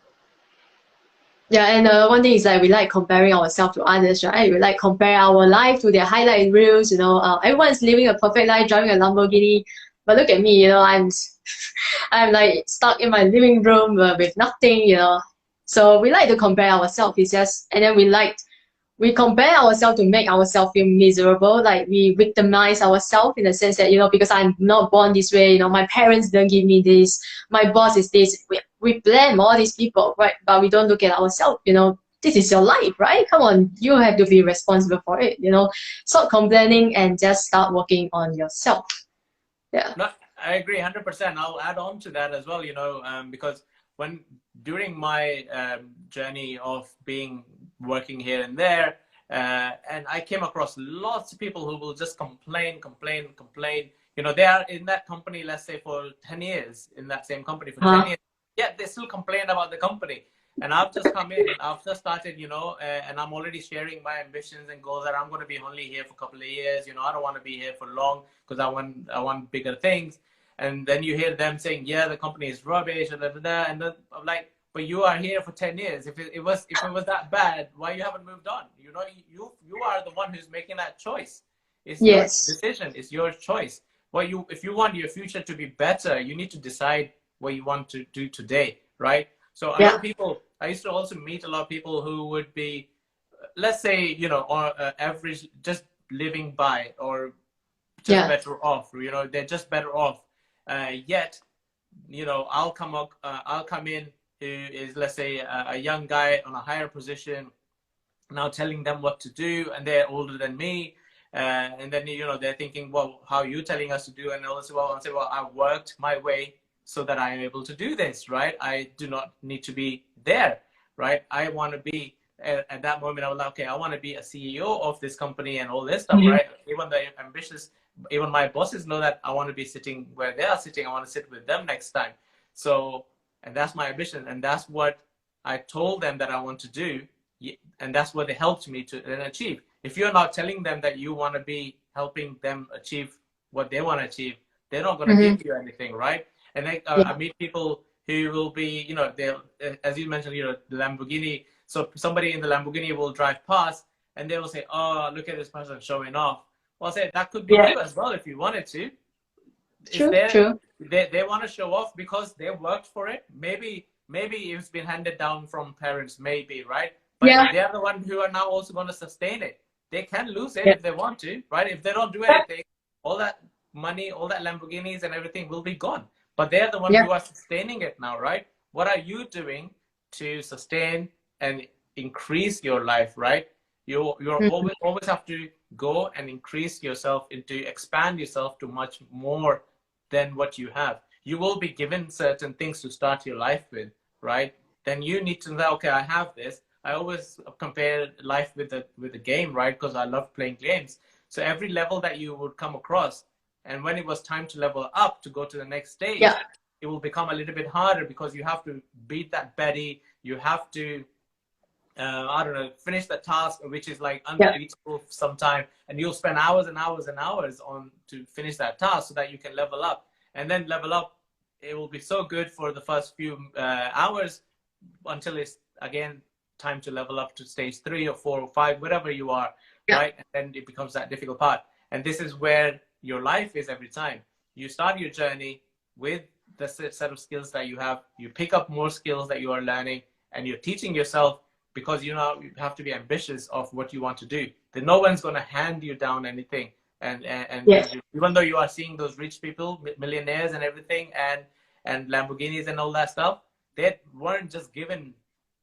S2: Yeah, and one thing is that we like comparing ourselves to others, right? We like compare our life to their highlight reels. Everyone's living a perfect life, driving a Lamborghini, but look at me. I'm like stuck in my living room with nothing. So we like to compare ourselves. It's just, and then we compare ourselves to make ourselves feel miserable. Like we victimize ourselves in the sense that, because I'm not born this way, my parents don't give me this, my boss is this. We blame all these people, right? But we don't look at ourselves. This is your life, right? Come on, you have to be responsible for it. Stop complaining and just start working on yourself. Yeah.
S1: No, I agree 100%. I'll add on to that as well, because when during my journey of being working here and there, and I came across lots of people who will just complain, complain, complain. you know, they are in that company, let's say for 10 years, in that same company for 10
S2: Huh?
S1: years, yet they still complain about the company. And I've just come in, I've just started, you know, and I'm already sharing my ambitions and goals that I'm going to be only here for a couple of years. You know, I don't want to be here for long because I want bigger things. And then you hear them saying, yeah, the company is rubbish, and and then I'm like, but you are here for 10 years. If it was that bad, why you haven't moved on? You know, you are the one who's making that choice. It's your
S2: Yes.
S1: decision. It's your choice. If you want your future to be better, you need to decide what you want to do today, right? So a lot
S2: Yeah.
S1: of people, I used to also meet a lot of people who would be, let's say, you know, or average, just living by, or just
S2: Yeah.
S1: better off. You know, they're just better off. Yet, you know, I'll come in who is, let's say, a young guy on a higher position, now telling them what to do, and they're older than me. And then, you know, they're thinking, well, how are you telling us to do? And also, well, I say, well, I worked my way so that I am able to do this, right? I do not need to be there, right? I want to be at that moment. I was like, okay, I want to be a CEO of this company and all this stuff,
S2: Mhm.
S1: right? Even the ambitious, even my bosses know that I want to be sitting where they are sitting. I want to sit with them next time. So, and that's my ambition, and that's what I told them that I want to do, and that's what they helped me to then achieve. If you're not telling them that you want to be helping them achieve what they want to achieve, they're not going to
S2: Mhm.
S1: give you anything, right? And then I
S2: Yeah.
S1: meet people who will be, you know, they'll, as you mentioned, you know, the Lamborghini. So somebody in the Lamborghini will drive past, and they will say, "Oh, look at this person showing off." Well, I say that could be
S2: Yeah.
S1: you as well if you wanted to. Is
S2: True.
S1: there
S2: True.
S1: they want to show off because they worked for it? Maybe it's been handed down from parents, maybe, right? But
S2: Yeah.
S1: they're the ones who are now also going to sustain it. They can lose it
S2: Yeah.
S1: if they want to, right? If they don't do anything, all that money, all that Lamborghinis and everything will be gone. But they're the one
S2: Yeah.
S1: who are sustaining it now, right? What are you doing to sustain and increase your life, right? You're
S2: Mhm.
S1: always have to go and increase yourself, into expand yourself to much more than what you have. You will be given certain things to start your life with, right? Then you need to know, okay, I have this. I always compare life with the game, right? Because I love playing games. So every level that you would come across, and when it was time to level up to go to the next stage,
S2: Yeah.
S1: it will become a little bit harder because you have to beat that Betty. You have to I don't know, finish the task, which is like
S2: Yeah.
S1: unbeatable sometime, and you'll spend hours and hours and hours on to finish that task so that you can level up. And then level up, it will be so good for the first few hours until it's again time to level up to stage 3 or 4 or 5, whatever you are,
S2: Yeah.
S1: right? And then it becomes that difficult part. And this is where your life is every time. You start your journey with the set of skills that you have, you pick up more skills that you are learning, and you're teaching yourself because you know you have to be ambitious of what you want to do. Then no one's going to hand you down anything. And
S2: Yes.
S1: even though you are seeing those rich people, millionaires and everything, and Lamborghinis and all that stuff, they weren't just given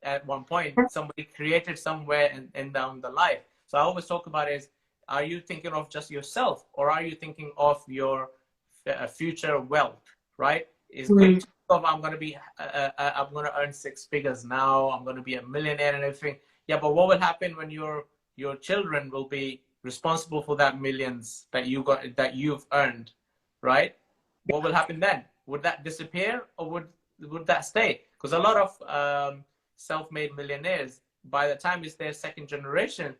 S1: at one point. Somebody created somewhere and down the life. So I always talk about is, are you thinking of just yourself, or are you thinking of your future wealth, right? It's good
S2: Mhm.
S1: to think of, I'm going to be I'm going to earn 6 figures now, I'm going to be a millionaire and everything. Yeah, but what will happen when your children will be responsible for that millions that you've earned, right? What will happen then? Would that disappear, or would that stay? Because a lot of self-made millionaires, by the time it's their second generation,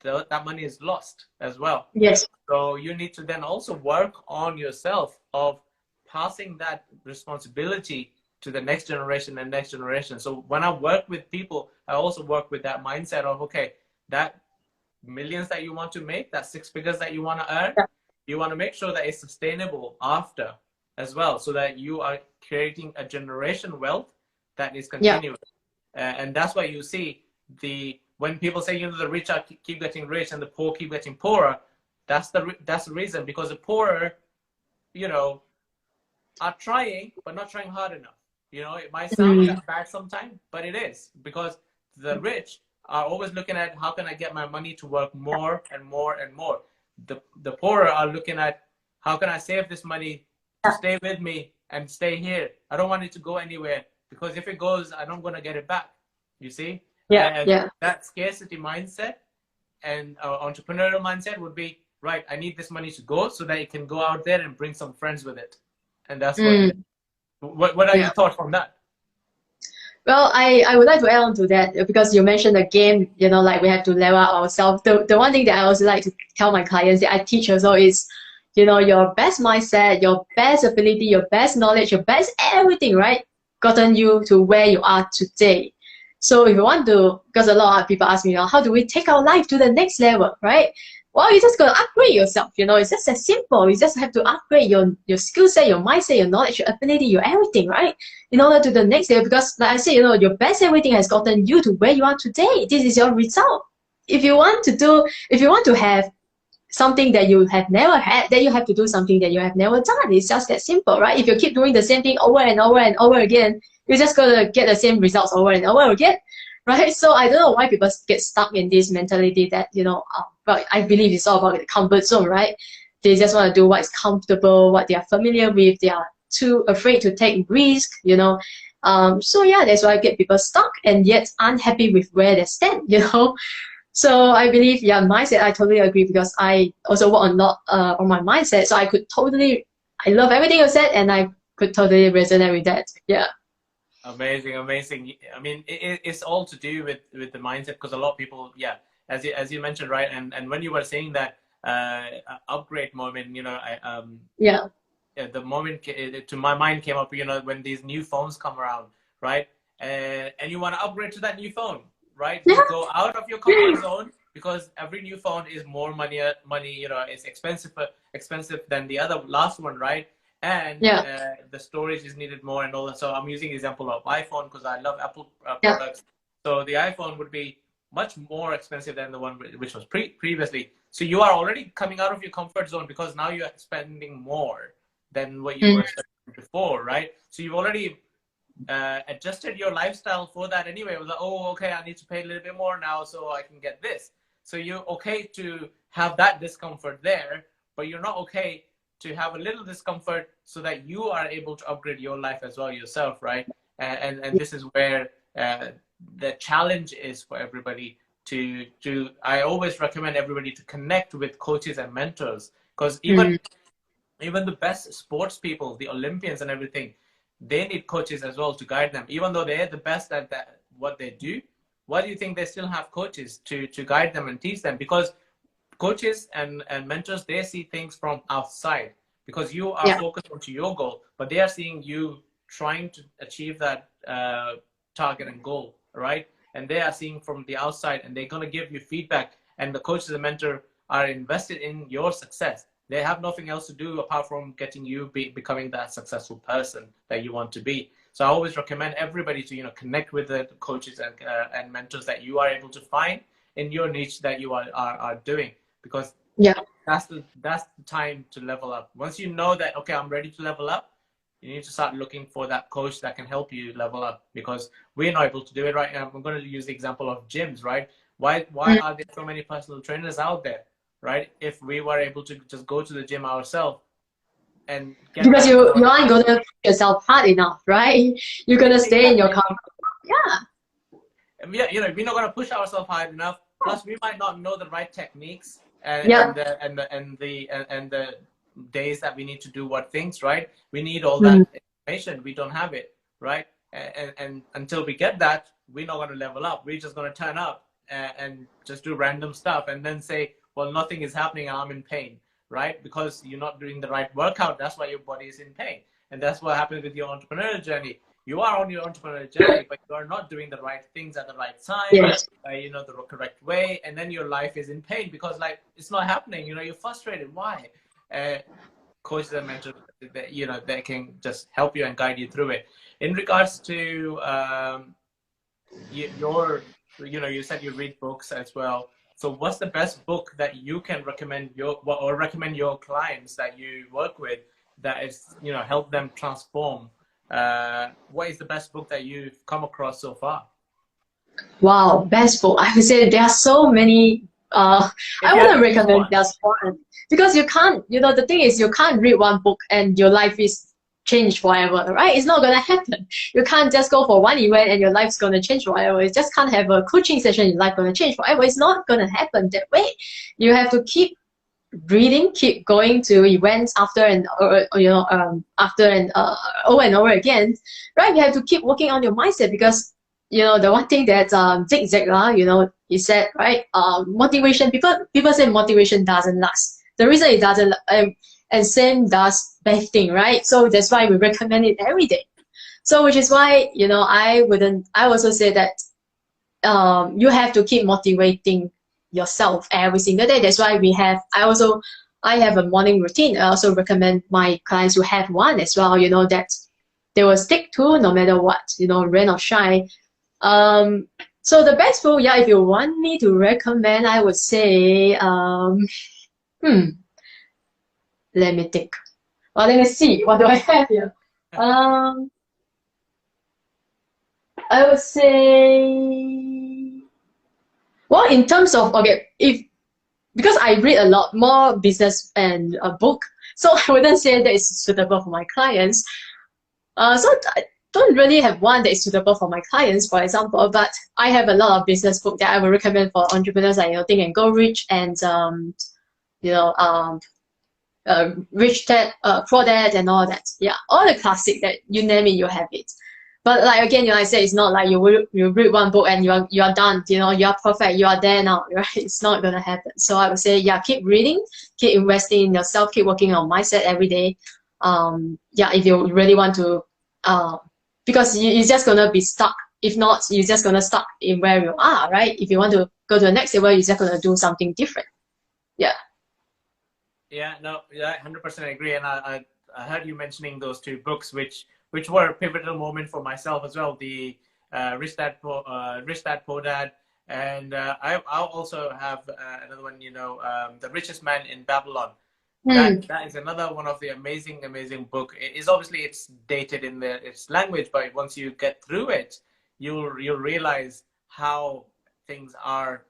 S1: that money is lost as well.
S2: Yes.
S1: So you need to then also work on yourself of passing that responsibility to the next generation and next generation. So when I work with people, I also work with that mindset of, okay, that millions that you want to make, that 6 figures that you want to earn,
S2: Yeah.
S1: you want to make sure that it's sustainable after as well, so that you are creating a generation wealth that is
S2: Yeah.
S1: continuous. And that's why you see when people say, you know, the rich keep getting rich and the poor keep getting poorer. That's the reason, because the poorer, you know, are trying but not trying hard enough. You know, it might sound
S2: Mhm.
S1: that bad sometimes, but it is, because the rich are always looking at, how can I get my money to work more and more and more. The poorer are looking at, how can I save this money to
S2: Yeah.
S1: stay with me and stay here. I don't want it to go anywhere, because if it goes, I don't going to get it back. You see,
S2: Yeah.
S1: and
S2: Yeah.
S1: that scarcity mindset and entrepreneurial mindset would be, right, I need this money to go so that it can go out there and bring some friends with it. And that's what
S2: Mm,
S1: what are
S2: yeah.
S1: your thoughts on that?
S2: Well, I would like to add on to that because you mentioned the game, like we have to level up ourselves. The one thing that I also like to tell my clients that I teach also is, your best mindset, your best ability, your best knowledge, your best everything, right? Gotten you to where you are today. So if you want to, because a lot of people ask me, how do we take our life to the next level, right? Well, you just gotta upgrade yourself, it's just as simple. You just have to upgrade your skill set, your mindset, your knowledge, your ability, your everything, right? In order to the next level, because like I said, your best everything has gotten you to where you are today. This is your result. If you want to have something that you have never had, then you have to do something that you have never done. It's just that simple, right? If you keep doing the same thing over and over and over again, you're just gonna get the same results over and over again, right? So I don't know why people get stuck in this mentality that, well, I believe it's all about the comfort zone, right? They just want to do what's comfortable, what they are familiar with. They are too afraid to take risk, So yeah, that's why I get people stuck and yet unhappy with where they stand. So I believe, yeah, mindset, I totally agree because I also work a lot on my mindset. So I love everything you said and I could totally resonate with that. Yeah.
S1: Amazing, amazing. I mean, it's all to do with the mindset because a lot of people, yeah, as you mentioned, right? And when you were saying that upgrade moment,
S2: Yeah.
S1: the moment to my mind came up, when these new phones come around, right? And you want to upgrade to that new phone, right? You go out of your comfort zone because every new phone is more money, it's expensive than the other last one, right? And
S2: Yeah.
S1: the storage is needed more and all that. So I'm using the example of iPhone because I love Apple
S2: Yeah.
S1: products. So the iPhone would be much more expensive than the one which was previously. So you are already coming out of your comfort zone because now you are spending more than what you
S2: Mm,
S1: were spending before, right? So you've already adjusted your lifestyle for that anyway. It was like, oh, okay, I need to pay a little bit more now so I can get this. So you're okay to have that discomfort there, but you're not okay to have a little discomfort so that you are able to upgrade your life as well yourself, right? And this is where the challenge is for everybody to I always recommend everybody to connect with coaches and mentors because
S2: mm,
S1: even the best sports people, the Olympians and everything, they need coaches as well to guide them. Even though they're the best at that, what they do, why do you think they still have coaches to guide them and teach them? Because coaches and mentors, they see things from outside because you are
S2: yeah.
S1: focused onto your goal, but they are seeing you trying to achieve that target and goal, right? And they are seeing from the outside and they're going to give you feedback. And the coaches and mentor are invested in your success. They have nothing else to do apart from getting you becoming that successful person that you want to be. So I always recommend everybody to connect with the coaches and mentors that you are able to find in your niche that you are doing, because
S2: Yeah.
S1: that's the time to level up. Once you know that, okay, I'm ready to level up, you need to start looking for that coach that can help you level up, because we're not able to do it right now. I'm going to use the example of gyms, right? Why
S2: Mm.
S1: are there so many personal trainers out there, right? If we were able to just go to the gym ourselves and get
S2: Because
S1: that
S2: you
S1: sort of,
S2: aren't gonna push yourself hard enough, right? You're gonna stay in your
S1: exactly.
S2: comfort. Yeah.
S1: Yeah, we're not going to push ourselves hard enough. Plus, we might not know the right techniques
S2: Yeah.
S1: and the days that we need to do what things, right? We need all
S2: Mm.
S1: that information. We don't have it, right? And until we get that, we're not going to level up. We're just going to turn up and just do random stuff and then say, well, nothing is happening. I'm in pain, right? Because you're not doing the right workout. That's why your body is in pain. And that's what happens with your entrepreneurial journey. You are on your entrepreneurial journey, but you are not doing the right things at the right time,
S2: Yes.
S1: the correct way, and then your life is in pain because like it's not happening. You're frustrated. Why? Uh, Coaches and mentors, they can just help you and guide you through it. In regards to you said you read books as well. So what's the best book that you can recommend recommend your clients that you work with that is help them transform? What is the best book that you've come across so far?
S2: Wow, best book. I would say there are so many.
S1: If
S2: I
S1: you had
S2: wouldn't
S1: to choose
S2: recommend
S1: one.
S2: just one because you can't. The thing is, you can't read one book and your life is changed forever, right? It's not gonna happen. You can't just go for one event and your life's gonna change forever. You just can't have a coaching session. Your life gonna change forever. It's not gonna happen that way. You have to keep reading, keep going to events after and after and over and over again, right? You have to keep working on your mindset because the one thing that Zig Ziglar, he said, right? Motivation. People say motivation doesn't last. The reason it doesn't, and same does bathing, right? So that's why we recommend it every day. So which is why I also say that you have to keep motivating yourself every single day. That's why I have a morning routine. I also recommend my clients to have one as well, that they will stick to no matter what, rain or shine. So the best book, yeah, if you want me to recommend, I would say, let me think. Well, let me see. What do I have here? I would say, well, in terms of, okay, because I read a lot more business and a book, so I wouldn't say that it's suitable for my clients. So I don't really have one that is suitable for my clients, for example, but I have a lot of business book that I would recommend for entrepreneurs like Think and Go Rich and Rich Dad, Poor Dad and all that. Yeah, all the classic that you name it, you have it. But like again, I say it's not like you read one book and you are done. You are perfect. You are there now, right? It's not gonna happen. So I would say, yeah, keep reading, keep investing in yourself, keep working on mindset every day. Yeah, if you really want to, because you're just gonna be stuck. If not, you're just gonna stuck in where you are, right? If you want to go to the next level, you're just gonna do something different. Yeah.
S1: Yeah, no, yeah, 100% agree. And I heard you mentioning those two books, which were a pivotal moment for myself as well. The Rich Dad Poor Dad, and I also have another one. The Richest Man in Babylon. That is another one of the amazing book. It's obviously it's dated in its language, but once you get through it, you'll realize how things are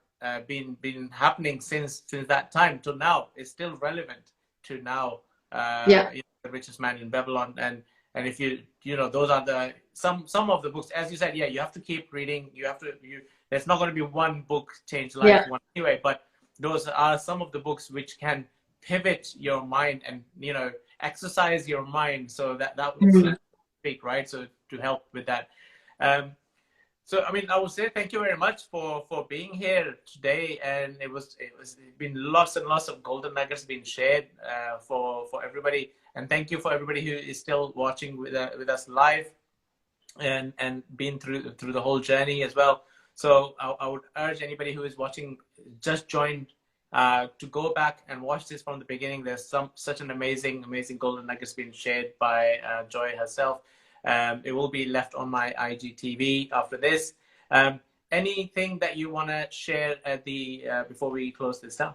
S1: been happening since that time to now. It's still relevant to now.
S2: Yeah.
S1: The Richest Man in Babylon, and if those are some of the books, as you said. Yeah, you have to keep reading. There's not going to be one book change life one anyway, but those are some of the books which can pivot your mind and exercise your mind, so that would speak, right? So to help with that. So I mean, I would say thank you very much for being here today, and it's been lots and lots of golden nuggets being shared for everybody, and thank you for everybody who is still watching with us live and been through the whole journey as well. So I would urge anybody who is watching, just joined, to go back and watch this from the beginning. There's such an amazing golden nuggets being shared by Joy herself. It will be left on my IGTV after this. Anything that you want to share at the before we close this down?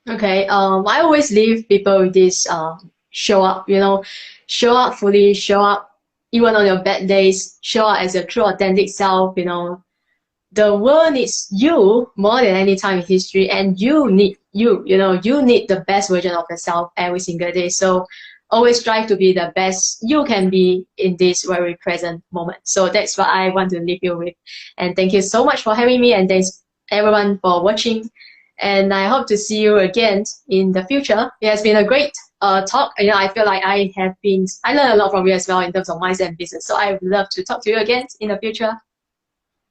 S2: Okay. I always leave people with this show up. Show up fully. Show up even on your bad days. Show up as your true, authentic self. The world needs you more than any time in history, and you need you. You need the best version of yourself every single day. So always strive to be the best you can be in this very present moment. So that's what I want to leave you with. And thank you so much for having me, and thanks everyone for watching. And I hope to see you again in the future. It has been a great talk. I feel like I learned a lot from you as well in terms of mindset and business. So I would love to talk to you again in the future.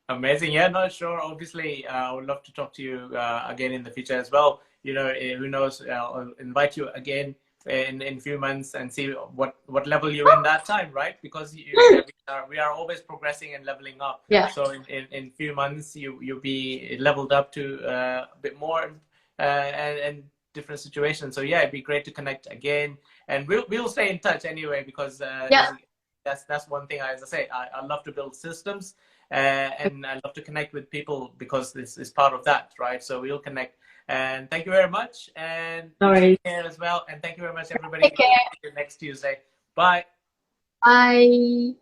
S1: Amazing. Yeah, no, sure. Obviously, I would love to talk to you again in the future as well. Who knows? I'll invite you again in a few months and see what level you're in that time, right? Because we are always progressing and leveling up.
S2: Yeah.
S1: So in few months you'll be leveled up to a bit more and different situations. So yeah, it'd be great to connect again, and we'll stay in touch anyway, because that's one thing. As I say, I love to build systems. And I love to connect with people because this is part of that, right? So we'll connect. And thank you very much. And take care as well. And thank you very much, everybody.
S2: Take care.
S1: See you next Tuesday. Bye.
S2: Bye.